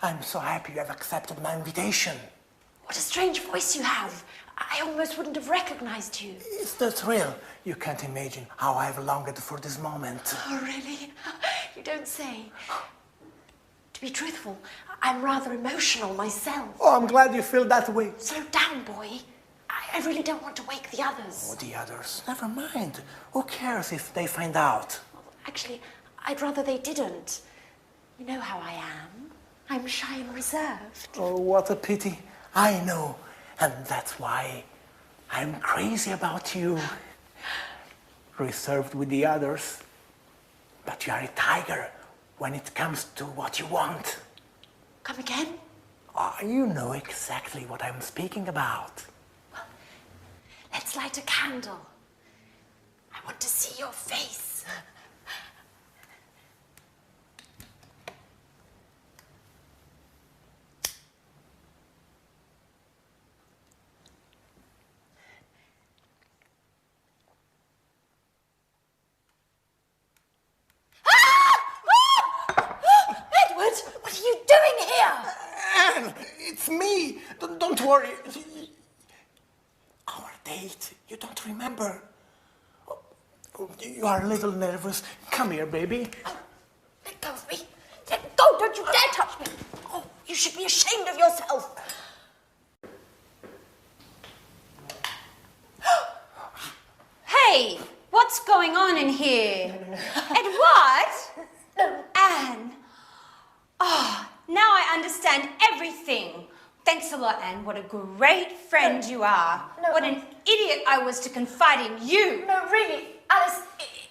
I'm so happy you have accepted my invitation. What a strange voice you have. I almost wouldn't have recognized you. It's the thrill. You can't imagine how I've longed for this moment. Oh, really? You don't say. To be truthful, I'm rather emotional myself. Oh, I'm glad you feel that way. Slow down, boy. I really don't want to wake the others. Oh, the others? Never mind. Who cares if they find out? Well, actually, I'd rather they didn't. You know how I am. I'm shy and reserved. Oh, what a pity. I know. And that's why I'm crazy about you. Reserved with the others. But you are a tiger when it comes to what you want. Come again? Oh, you know exactly what I'm speaking about. Well, let's light a candle. I want to see your face. What are you doing here? Anne, it's me. Don't worry. Our date, you don't remember. Oh, you are a little nervous. Come here, baby. Oh, let go of me. Let go. Don't you dare touch me. Oh, you should be ashamed of yourself. Hey, what's going on in here? Edward? No. Anne? Oh, now I understand everything. Thanks a lot, Anne. What a great friend you are. No, what an idiot I was to confide in you. No, really, Alice,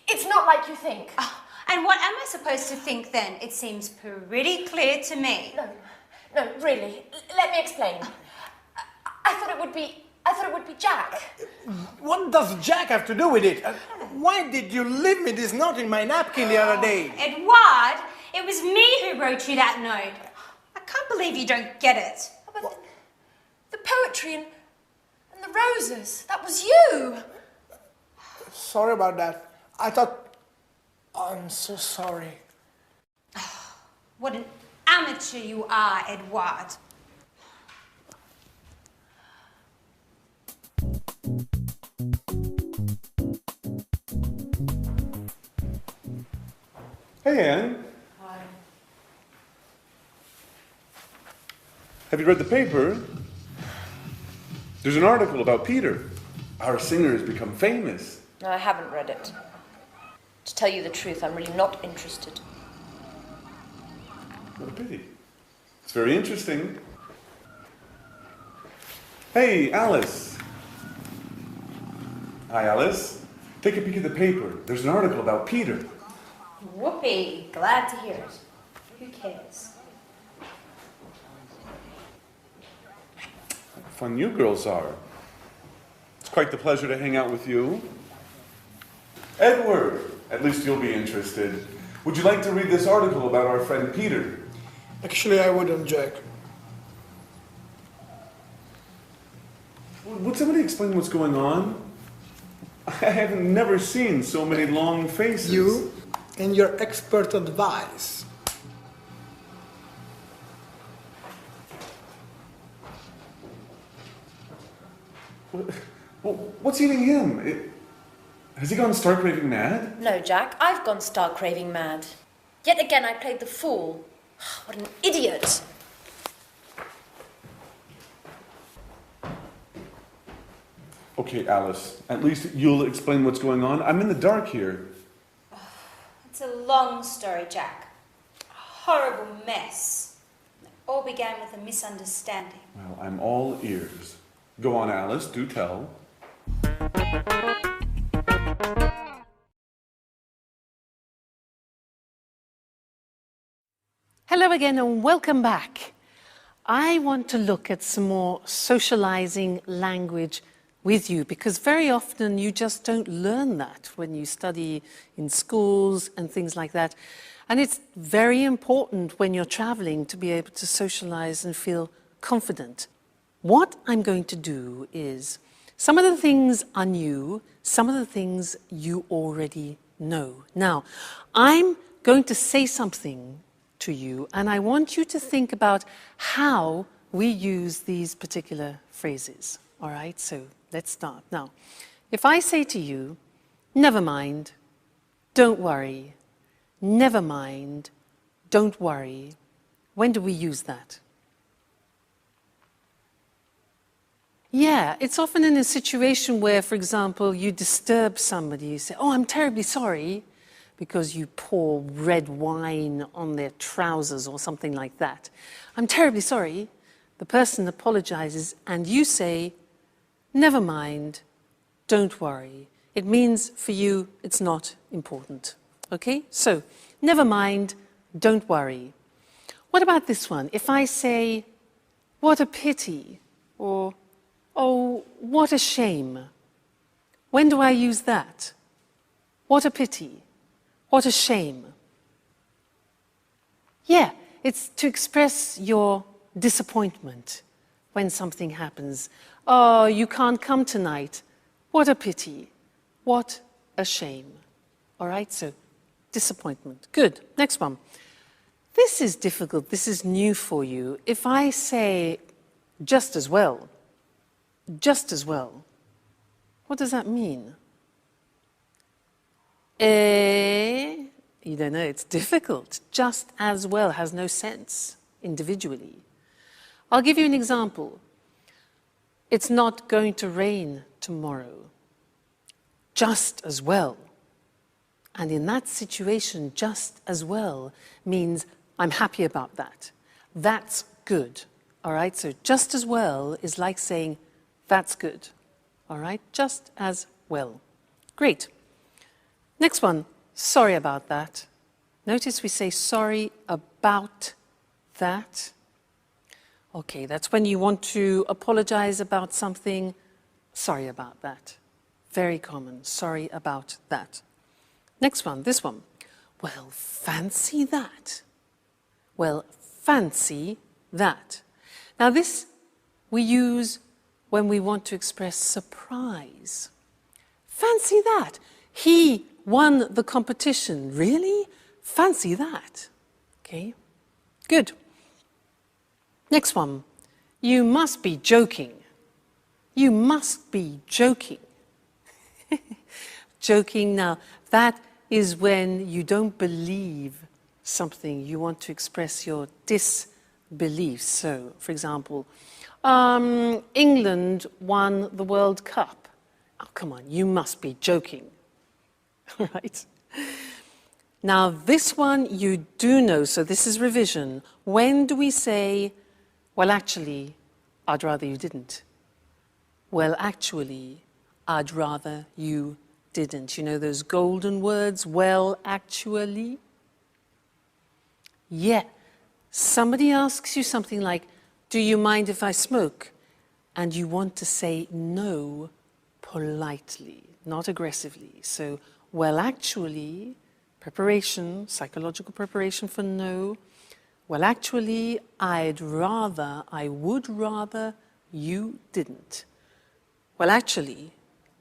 it's not like you think. Oh, and what am I supposed to think then? It seems pretty clear to me. No, really. Let me explain. I thought it would be Jack. What does Jack have to do with it? Why did you leave me this note in my napkin the other day? Edward, it was me who wrote you that note. I can't believe you don't get it. But the poetry and the roses, that was you. Sorry about that. I thought... I'm so sorry. What an amateur you are, Edward. Hey, Anne. Hi. Have you read the paper? There's an article about Peter. Our singer has become famous. No, I haven't read it. To tell you the truth, I'm really not interested. What a pity. It's very interesting. Hey, Alice. Hi, Alice. Take a peek at the paper. There's an article about Peter. Whoopee, glad to hear it. Who cares? Fun you girls are. It's quite the pleasure to hang out with you. Edward, at least you'll be interested. Would you like to read this article about our friend Peter? Actually, I wouldn't, Jack. Would somebody explain what's going on? I have never seen so many long faces. You and your expert advice. What's eating him? Has he gone stark raving mad? No, Jack, I've gone stark raving mad. Yet again, I played the fool. What an idiot. Okay, Alice, at least you'll explain what's going on. I'm in the dark here. It's a long story, Jack. A horrible mess. It all began with a misunderstanding. Well, I'm all ears. Go on, Alice, do tell. Hello again and welcome back. I want to look at some more socializing language with you because very often you just don't learn that when you study in schools and things like that. And it's very important when you're traveling to be able to socialize and feel confident. What I'm going to do is some of the things are new, some of the things you already know. Now, I'm going to say something to you, and I want you to think about how we use these particular phrases. All right, so let's start. Now, if I say to you, never mind, don't worry, never mind, don't worry, when do we use that? Yeah, it's often in a situation where, for example, you disturb somebody. You say, oh, I'm terribly sorry, because you pour red wine on their trousers or something like that. I'm terribly sorry. The person apologizes, and you say, never mind, don't worry. It means for you it's not important. Okay? So, never mind, don't worry. What about this one? If I say, what a pity, or oh, what a shame. When do I use that? What a pity. What a shame. Yeah, it's to express your disappointment when something happens. Oh, you can't come tonight. What a pity. What a shame. All right, so disappointment. Good. Next one. This is difficult. This is new for you. If I say just as well, what does that mean? You don't know, it's difficult. Just as well has no sense individually. I'll give you an example. It's not going to rain tomorrow. Just as well. And in that situation, just as well means I'm happy about that. That's good. All right, so just as well is like saying that's good. All right, just as well. Great. Next one, sorry about that. Notice we say sorry about that. Okay, that's when you want to apologize about something. Sorry about that. Very common, sorry about that. Next one, this one. Well, fancy that. Well, fancy that. Now this we use when we want to express surprise. Fancy that. He won the competition. Really? Fancy that. Okay, good. Next one. You must be joking. You must be joking. Joking, now that is when you don't believe something. You want to express your disbelief. So, for example, England won the World Cup. Oh, come on, you must be joking. All right? Now, this one you do know, so this is revision. When do we say, well, actually, I'd rather you didn't? Well, actually, I'd rather you didn't. You know those golden words, well, actually? Yeah. Somebody asks you something like, do you mind if I smoke? And you want to say no politely, not aggressively. So, well, actually, preparation, psychological preparation for no. Well, actually, I would rather you didn't. Well, actually,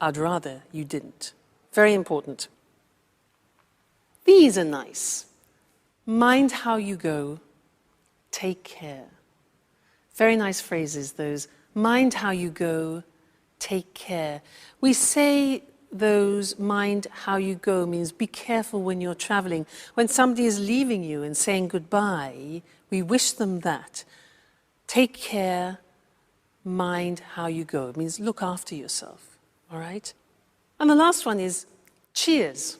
I'd rather you didn't. Very important. These are nice. Mind how you go. Take care. Very nice phrases, those. Mind how you go. Take care. We say those mind how you go means be careful when you're traveling. When somebody is leaving you and saying goodbye, we wish them that. Take care, mind how you go. It means look after yourself, all right? And the last one is cheers.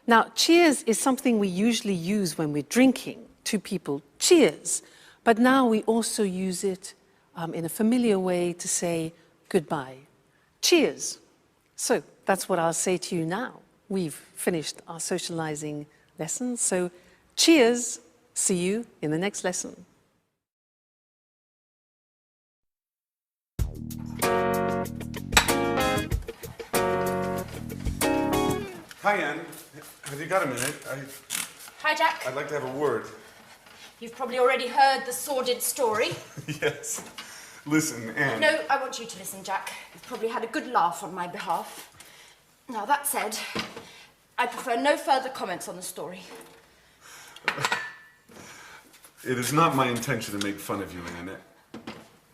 Now, cheers is something we usually use when we're drinking. Two people, cheers. But now we also use it in a familiar way to say goodbye. Cheers. So that's what I'll say to you now. We've finished our socializing lesson. So cheers. See you in the next lesson. Hi, Anne. Have you got a minute? Hi, Jack. I'd like to have a word. You've probably already heard the sordid story. Yes. Listen, Anne. No, I want you to listen, Jack. You've probably had a good laugh on my behalf. Now, that said, I prefer no further comments on the story. It is not my intention to make fun of you, Annette.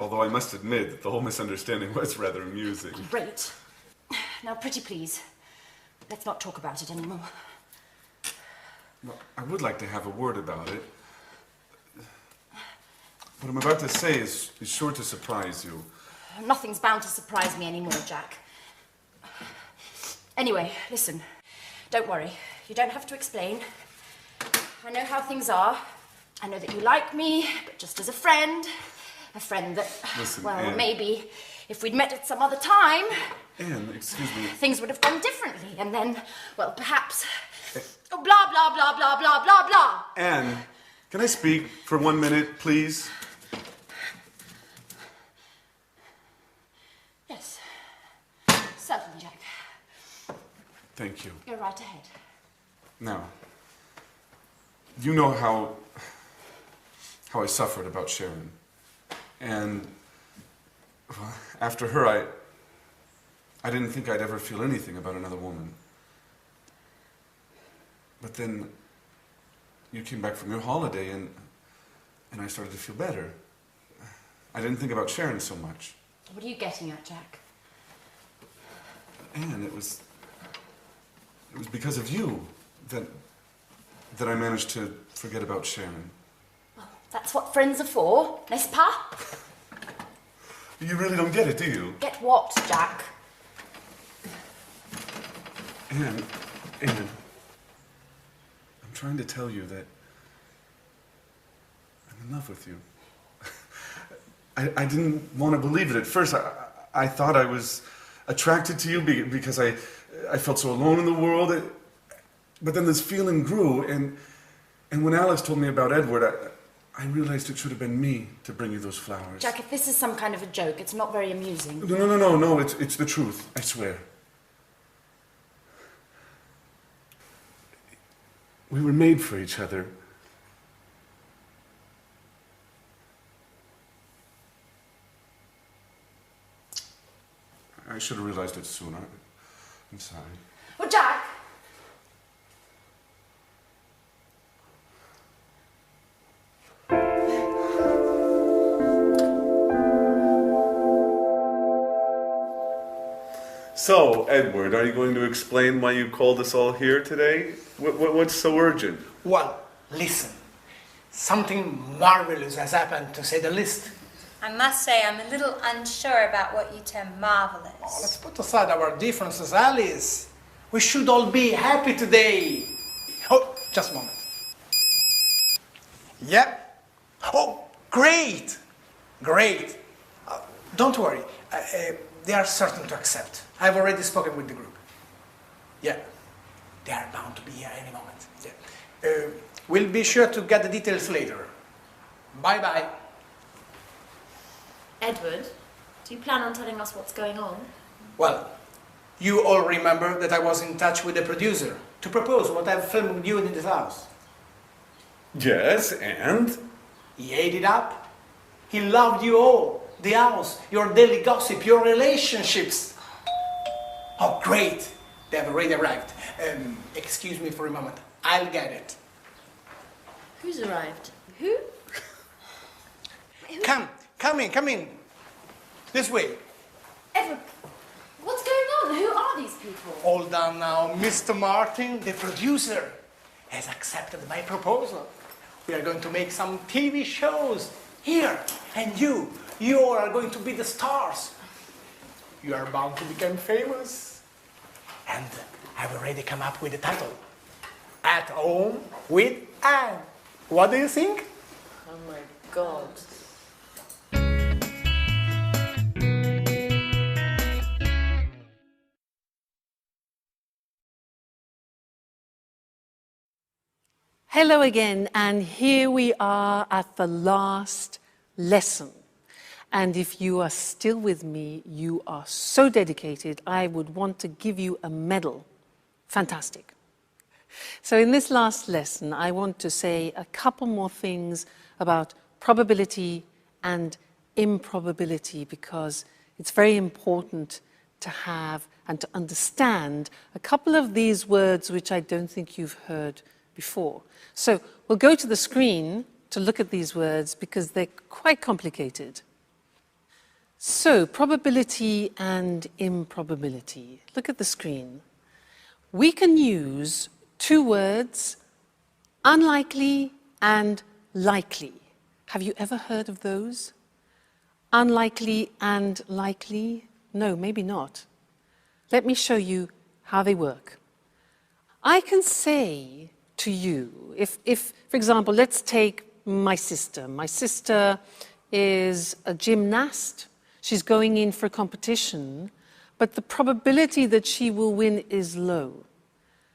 Although I must admit that the whole misunderstanding was rather amusing. Great. Now, pretty please, let's not talk about it anymore. Well, I would like to have a word about it. What I'm about to say is sure to surprise you. Nothing's bound to surprise me anymore, Jack. Anyway, listen. Don't worry. You don't have to explain. I know how things are. I know that you like me, but just as a friend. A friend that, Listen, well, Anne. maybe if we'd met at some other time, Anne, excuse me. things would have gone differently. And then, well, perhaps... Oh, blah, blah, blah, blah, blah, blah, blah. Anne, can I speak for 1 minute, please? Yes. Certainly, Jack. Thank you. Go right ahead. Now, you know how I suffered about Sharon. And well, after her, I didn't think I'd ever feel anything about another woman. But then you came back from your holiday and I started to feel better. I didn't think about Sharon so much. What are you getting at, Jack? And it was because of you that I managed to forget about Sharon. Well, that's what friends are for, n'est-ce pas? You really don't get it, do you? Get what, Jack? Anne, I'm trying to tell you that I'm in love with you. I didn't want to believe it at first. I thought I was attracted to you because I felt so alone in the world. But then this feeling grew, and when Alex told me about Edward, I realized it should have been me to bring you those flowers. Jack, if this is some kind of a joke, it's not very amusing. No, it's the truth, I swear. We were made for each other. I should have realized it sooner. I'm sorry. Well, Jack! So, Edward, are you going to explain why you called us all here today? What's so urgent? Well, listen. Something marvelous has happened, to say the least. I must say I'm a little unsure about what you term marvelous. Let's put aside our differences, Alice. We should all be happy today. Oh, just a moment. Yep. Oh, great. Great. Don't worry. They are certain to accept. I've already spoken with the group. Yeah. They are bound to be here any moment. Yeah. We'll be sure to get the details later. Bye-bye. Edward, do you plan on telling us what's going on? Well, you all remember that I was in touch with the producer to propose what I've filmed with you in this house. Yes, and? He ate it up. He loved you all. The house, your daily gossip, your relationships. Oh, great. They have already arrived. Excuse me for a moment. I'll get it. Who's arrived? Who? Come in. This way. Edward, what's going on? Who are these people? Hold on now. Mr. Martin, the producer, has accepted my proposal. We are going to make some TV shows here. And you all are going to be the stars. You are bound to become famous. And I've already come up with the title. At Home with Anne. What do you think? Oh my God. Hello again, and here we are at the last lesson. And if you are still with me, you are so dedicated, I would want to give you a medal. Fantastic. So in this last lesson, I want to say a couple more things about probability and improbability, because it's very important to have and to understand a couple of these words which I don't think you've heard before. So we'll go to the screen to look at these words because they're quite complicated. So, probability and improbability. Look at the screen. We can use two words, unlikely and likely. Have you ever heard of those? Unlikely and likely? No, maybe not. Let me show you how they work. I can say to you, if for example, let's take my sister. My sister is a gymnast. She's going in for a competition, but the probability that she will win is low.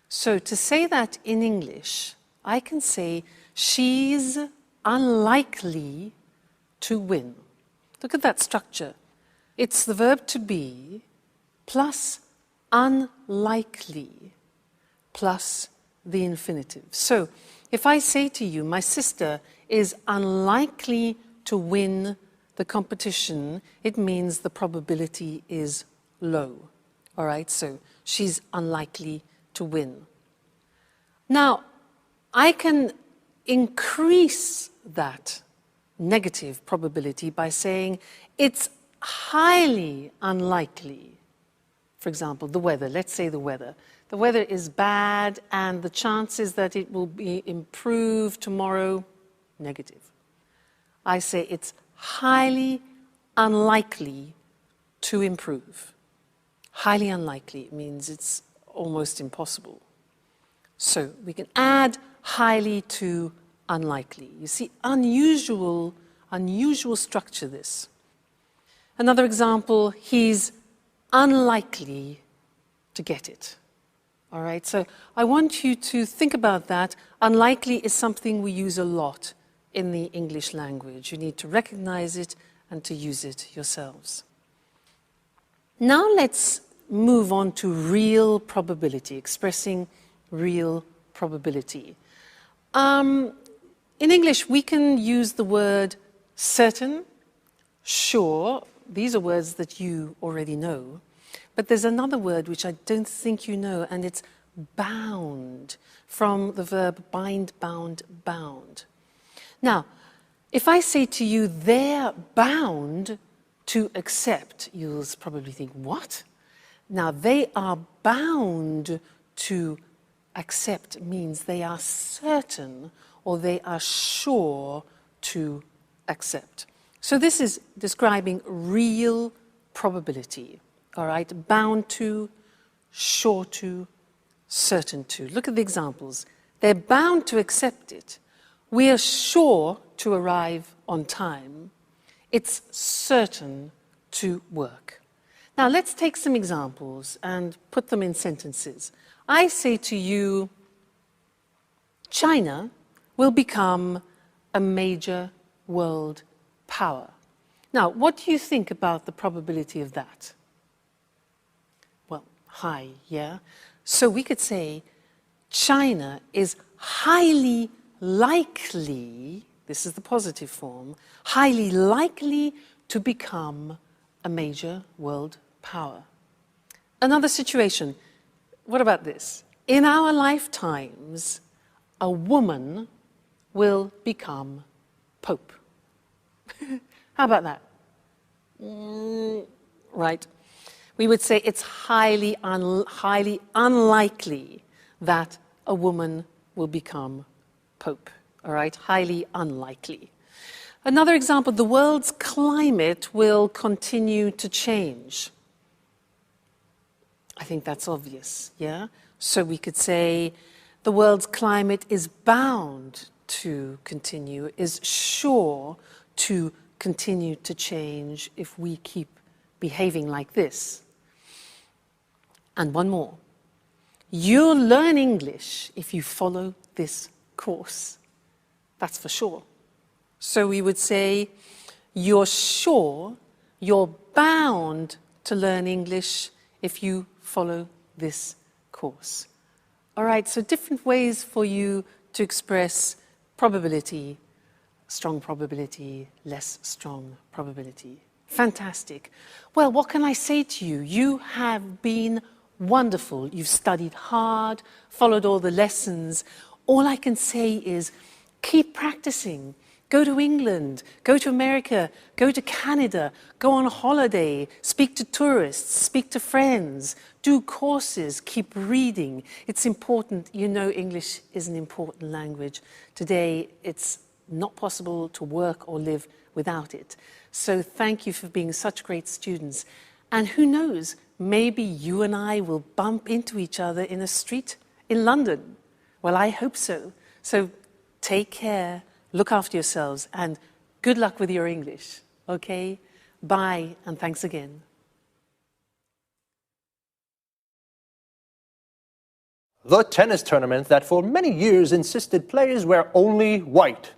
So to say that in English, I can say she's unlikely to win. Look at that structure. It's the verb to be plus unlikely plus the infinitive. So if I say to you, my sister is unlikely to win the competition, it means the probability is low. All right, so she's unlikely to win. Now, I can increase that negative probability by saying it's highly unlikely. For example, the weather. Let's say the weather. The weather is bad and the chances that it will be improved tomorrow, negative. I say it's highly unlikely to improve. Highly unlikely means it's almost impossible. So we can add highly to unlikely. You see, unusual structure this. Another example, he's unlikely to get it. All right, so I want you to think about that. Unlikely is something we use a lot in the English language. You need to recognize it and to use it yourselves. Now let's move on to real probability, expressing real probability. In English, we can use the word certain, sure. These are words that you already know. But there's another word which I don't think you know, and it's bound, from the verb bind, bound, bound. Now, if I say to you, they're bound to accept, you'll probably think, what? Now, they are bound to accept means they are certain or they are sure to accept. So this is describing real probability. All right, bound to, sure to, certain to. Look at the examples. They're bound to accept it. We are sure to arrive on time. It's certain to work. Now let's take some examples and put them in sentences. I say to you, China will become a major world power. Now, what do you think about the probability of that? High, yeah? So we could say China is highly likely, this is the positive form, highly likely to become a major world power. Another situation, what about this? In our lifetimes, a woman will become Pope. How about that? Right. We would say it's highly unlikely that a woman will become Pope. All right, highly unlikely. Another example, the world's climate will continue to change. I think that's obvious, yeah? So we could say the world's climate is bound to continue, is sure to continue to change if we keep behaving like this. And one more. You'll learn English if you follow this course. That's for sure. So we would say, you're sure, you're bound to learn English if you follow this course. All right, so different ways for you to express probability, strong probability, less strong probability. Fantastic. Well, what can I say to you? You have been wonderful. You've studied hard, followed all the lessons. All I can say is keep practicing. Go to England, go to America, go to Canada, go on holiday, speak to tourists, speak to friends, do courses, keep reading. It's important. You know, English is an important language. Today, it's not possible to work or live without it. So thank you for being such great students. And who knows, maybe you and I will bump into each other in a street in London. Well, I hope so. So take care, look after yourselves, and good luck with your English, okay? Bye, and thanks again. The tennis tournament that for many years insisted players wear only white.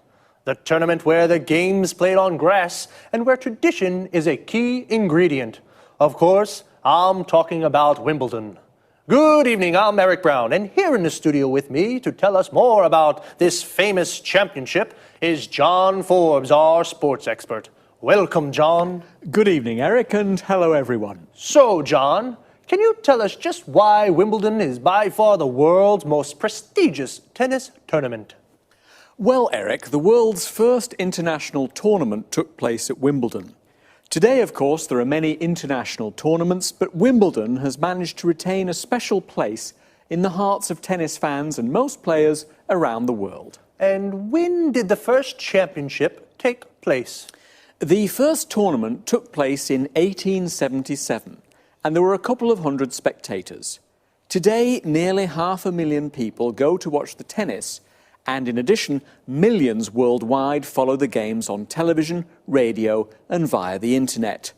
The tournament where the game's played on grass and where tradition is a key ingredient. Of course, I'm talking about Wimbledon. Good evening, I'm Eric Brown, and here in the studio with me to tell us more about this famous championship is John Forbes, our sports expert. Welcome, John. Good evening, Eric, and hello, everyone. So, John, can you tell us just why Wimbledon is by far the world's most prestigious tennis tournament? Well, Eric, the world's first international tournament took place at Wimbledon. Today, of course, there are many international tournaments, but Wimbledon has managed to retain a special place in the hearts of tennis fans and most players around the world. And when did the first championship take place? The first tournament took place in 1877, and there were a couple of hundred spectators. Today, nearly 500,000 people go to watch the tennis, and in addition, millions worldwide follow the games on television, radio, and via the internet.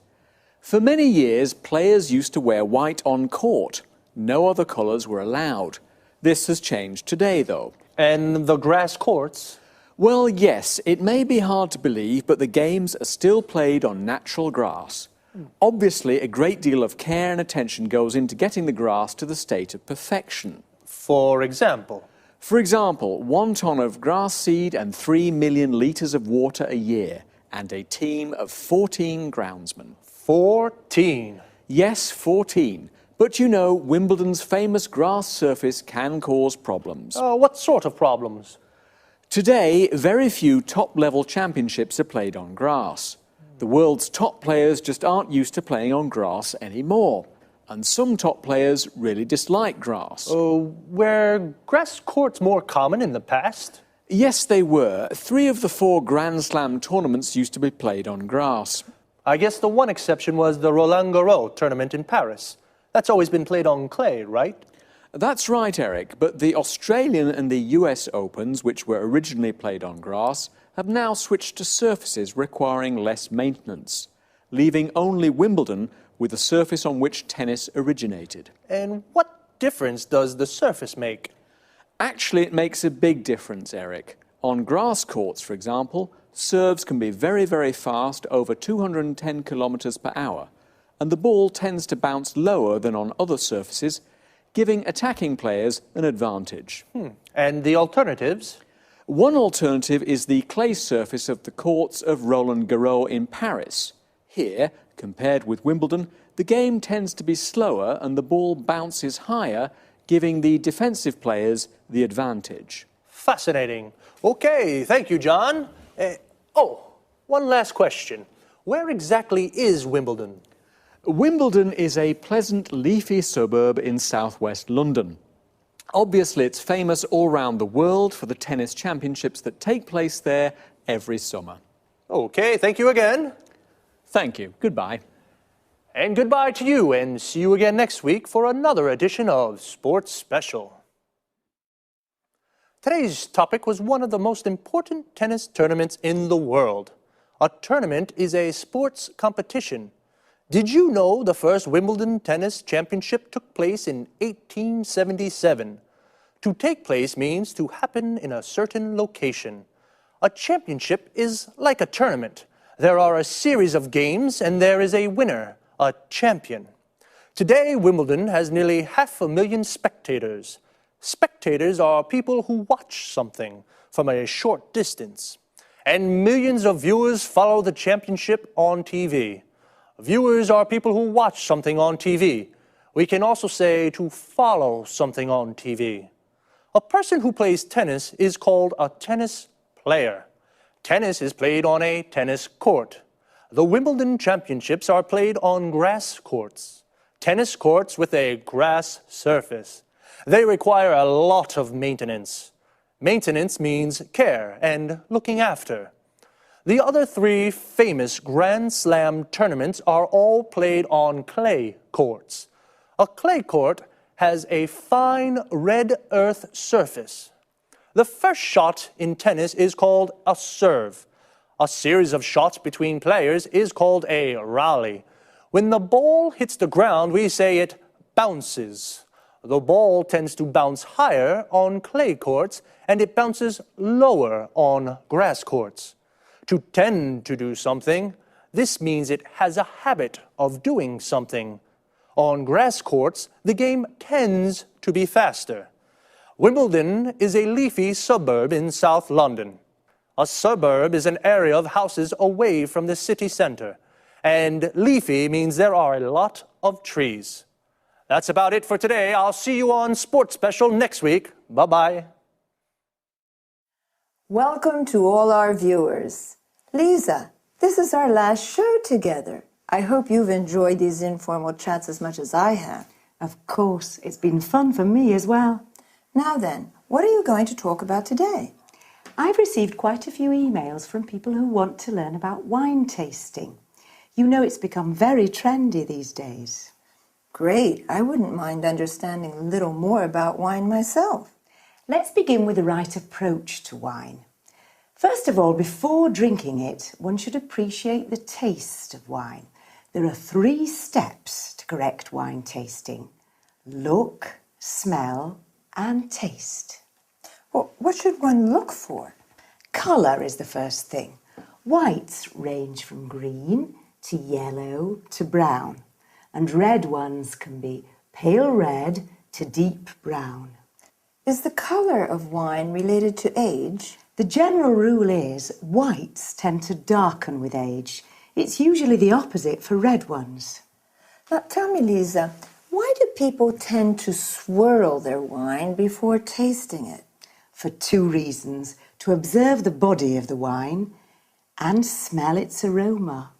For many years, players used to wear white on court. No other colours were allowed. This has changed today, though. And the grass courts? Well, yes, it may be hard to believe, but the games are still played on natural grass. Obviously, a great deal of care and attention goes into getting the grass to the state of perfection. For example? For example, 1 ton of grass seed and 3 million litres of water a year, and a team of 14 groundsmen. 14? Yes, 14. But you know, Wimbledon's famous grass surface can cause problems. What sort of problems? Today, very few top-level championships are played on grass. The world's top players just aren't used to playing on grass anymore. And some top players really dislike grass. Were grass courts more common in the past? Yes, they were. 3 of the 4 Grand Slam tournaments used to be played on grass. I guess the one exception was the Roland Garros tournament in Paris. That's always been played on clay, right? That's right, Eric, but the Australian and the US Opens, which were originally played on grass, have now switched to surfaces requiring less maintenance, leaving only Wimbledon with the surface on which tennis originated. And what difference does the surface make? Actually, it makes a big difference, Eric. On grass courts, for example, serves can be very, very fast, over 210 kilometres per hour, and the ball tends to bounce lower than on other surfaces, giving attacking players an advantage. And the alternatives? One alternative is the clay surface of the courts of Roland Garros in Paris. Here, compared with Wimbledon, the game tends to be slower and the ball bounces higher, giving the defensive players the advantage. Fascinating. Okay, thank you, John. One last question. Where exactly is Wimbledon? Wimbledon is a pleasant, leafy suburb in southwest London. Obviously, it's famous all around the world for the tennis championships that take place there every summer. Okay, thank you again. Thank you. Goodbye. And goodbye to you, and see you again next week for another edition of Sports Special. Today's topic was one of the most important tennis tournaments in the world. A tournament is a sports competition. Did you know the first Wimbledon Tennis Championship took place in 1877? To take place means to happen in a certain location. A championship is like a tournament. There are a series of games and there is a winner, a champion. Today, Wimbledon has nearly 500,000 spectators. Spectators are people who watch something from a short distance. And millions of viewers follow the championship on TV. Viewers are people who watch something on TV. We can also say to follow something on TV. A person who plays tennis is called a tennis player. Tennis is played on a tennis court. The Wimbledon Championships are played on grass courts. Tennis courts with a grass surface. They require a lot of maintenance. Maintenance means care and looking after. The other three famous Grand Slam tournaments are all played on clay courts. A clay court has a fine red earth surface. The first shot in tennis is called a serve. A series of shots between players is called a rally. When the ball hits the ground, we say it bounces. The ball tends to bounce higher on clay courts, and it bounces lower on grass courts. To tend to do something, this means it has a habit of doing something. On grass courts, the game tends to be faster. Wimbledon is a leafy suburb in South London. A suburb is an area of houses away from the city centre. And leafy means there are a lot of trees. That's about it for today. I'll see you on Sports Special next week. Bye-bye. Welcome to all our viewers. Lisa, this is our last show together. I hope you've enjoyed these informal chats as much as I have. Of course, it's been fun for me as well. Now then, what are you going to talk about today? I've received quite a few emails from people who want to learn about wine tasting. You know it's become very trendy these days. Great. I wouldn't mind understanding a little more about wine myself. Let's begin with the right approach to wine. First of all, before drinking it, one should appreciate the taste of wine. There are 3 steps to correct wine tasting: look, smell, and taste. Well, what should one look for? Colour is the first thing. Whites range from green to yellow to brown, and red ones can be pale red to deep brown. Is the colour of wine related to age? The general rule is whites tend to darken with age. It's usually the opposite for red ones. Now tell me, Lisa, why do people tend to swirl their wine before tasting it? For 2 reasons: to observe the body of the wine and smell its aroma.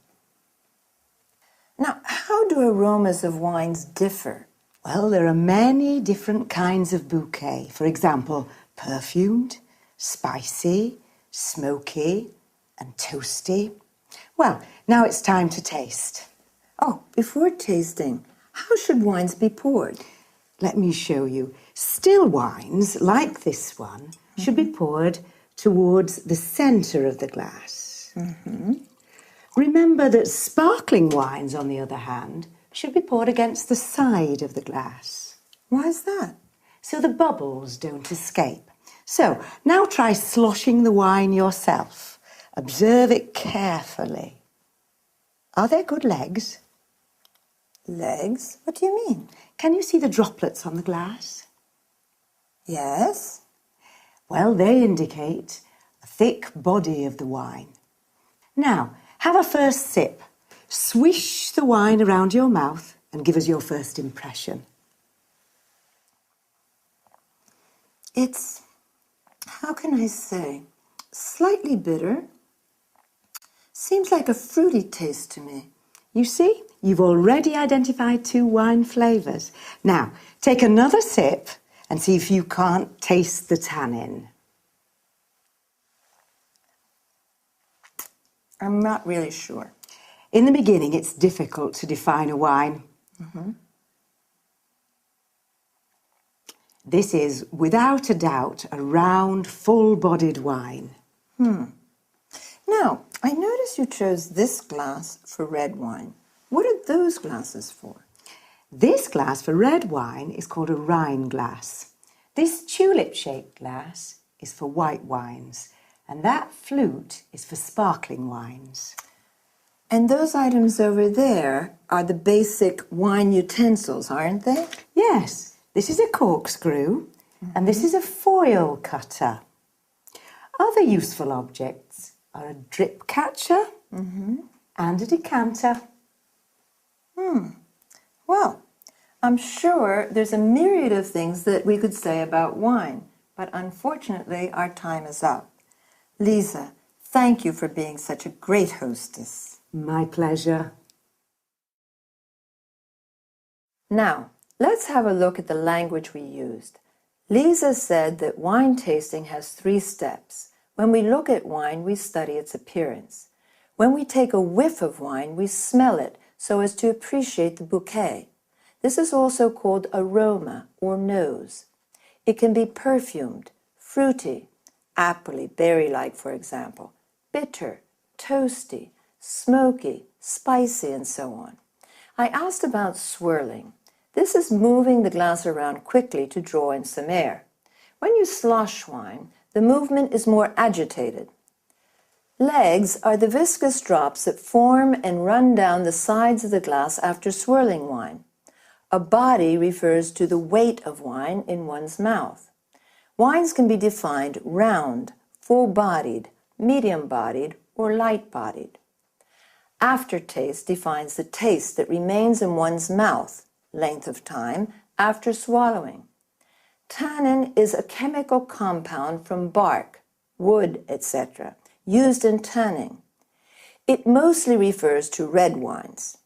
Now, how do aromas of wines differ? Well, there are many different kinds of bouquet. For example, perfumed, spicy, smoky, and toasty. Well, now it's time to taste. Oh, before tasting, how should wines be poured? Let me show you. Still wines, like this one, should be poured towards the centre of the glass. Remember that sparkling wines, on the other hand, should be poured against the side of the glass. Why is that? So the bubbles don't escape. So, now try sloshing the wine yourself. Observe it carefully. Are there good legs? Legs? What do you mean? Can you see the droplets on the glass? Yes. Well, they indicate a thick body of the wine. Now, have a first sip. Swish the wine around your mouth and give us your first impression. It's, how can I say, slightly bitter. Seems like a fruity taste to me. You see, you've already identified 2 wine flavours. Now, take another sip and see if you can't taste the tannin. I'm not really sure. In the beginning, it's difficult to define a wine. This is, without a doubt, a round, full-bodied wine. Now, I notice you chose this glass for red wine. What are those glasses for? This glass for red wine is called a Rhine glass. This tulip-shaped glass is for white wines, and that flute is for sparkling wines. And those items over there are the basic wine utensils, aren't they? Yes, this is a corkscrew, and this is a foil cutter. Other useful objects are a drip catcher and a decanter. Well, I'm sure there's a myriad of things that we could say about wine, but unfortunately our time is up. Lisa, Thank you for being such a great hostess. My pleasure. Now, let's have a look at the language we used. Lisa said that wine tasting has 3 steps. When we look at wine, we study its appearance. When we take a whiff of wine, we smell it so as to appreciate the bouquet. This is also called aroma or nose. It can be perfumed, fruity, appley, berry-like, for example, bitter, toasty, smoky, spicy, and so on. I asked about swirling. This is moving the glass around quickly to draw in some air. When you slosh wine, the movement is more agitated. Legs are the viscous drops that form and run down the sides of the glass after swirling wine. A body refers to the weight of wine in one's mouth. Wines can be defined round, full-bodied, medium-bodied, or light-bodied. Aftertaste defines the taste that remains in one's mouth, length of time, after swallowing. Tannin is a chemical compound from bark, wood, etc., used in tanning. It mostly refers to red wines.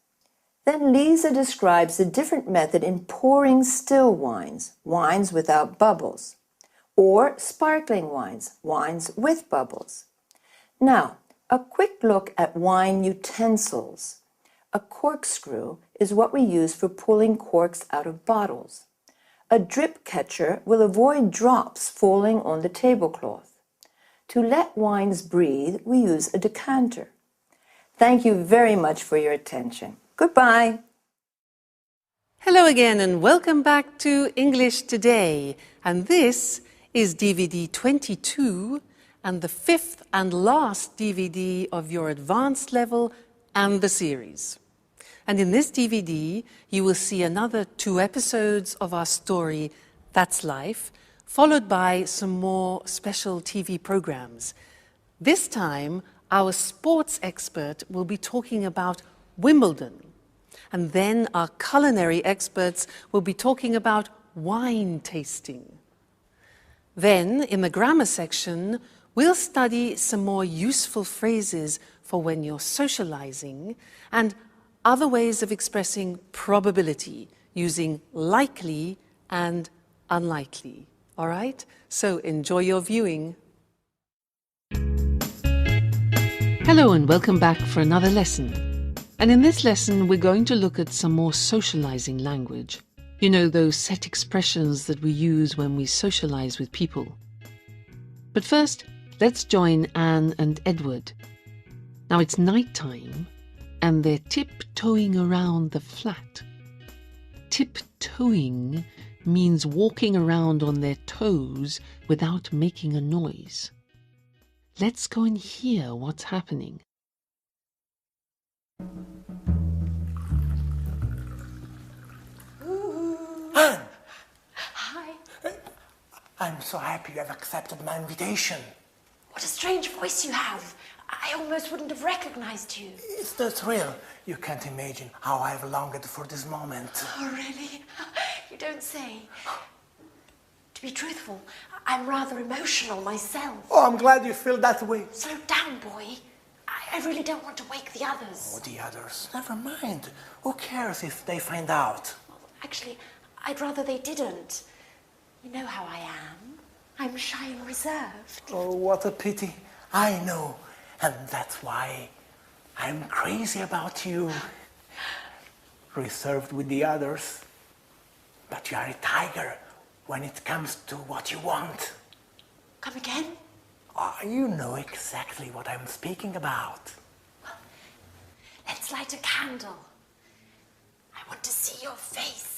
Then Lisa describes a different method in pouring still wines, wines without bubbles, or sparkling wines, wines with bubbles. Now, a quick look at wine utensils. A corkscrew is what we use for pulling corks out of bottles. A drip catcher will avoid drops falling on the tablecloth. To let wines breathe, we use a decanter. Thank you very much for your attention. Goodbye. Hello again and welcome back to English Today. And this is DVD 22 and the 5th and last DVD of your advanced level and the series. And in this DVD, you will see another 2 episodes of our story, That's Life, followed by some more special TV programs. This time, our sports expert will be talking about Wimbledon. And then our culinary experts will be talking about wine tasting. Then, in the grammar section, we'll study some more useful phrases for when you're socializing and other ways of expressing probability using likely and unlikely. All right? So enjoy your viewing. Hello and welcome back for another lesson. And in this lesson, we're going to look at some more socializing language. You know, those set expressions that we use when we socialize with people. But first, let's join Anne and Edward. Now it's night time and they're tiptoeing around the flat. Tiptoeing means walking around on their toes without making a noise. Let's go and hear what's happening. Anne! Hi. I'm so happy you have accepted my invitation. What a strange voice you have. I almost wouldn't have recognized you. It's the thrill. You can't imagine how I've longed for this moment. Oh, really? You don't say. To be truthful, I'm rather emotional myself. Oh, I'm glad you feel that way. Slow down, boy. I really don't want to wake the others. Oh, the others. Never mind. Who cares if they find out? Well, actually, I'd rather they didn't. You know how I am. I'm shy and reserved. Oh, what a pity. I know. And that's why I'm crazy about you. Reserved with the others. But you are a tiger when it comes to what you want. Come again? Oh, you know exactly what I'm speaking about. Let's light a candle. I want to see your face.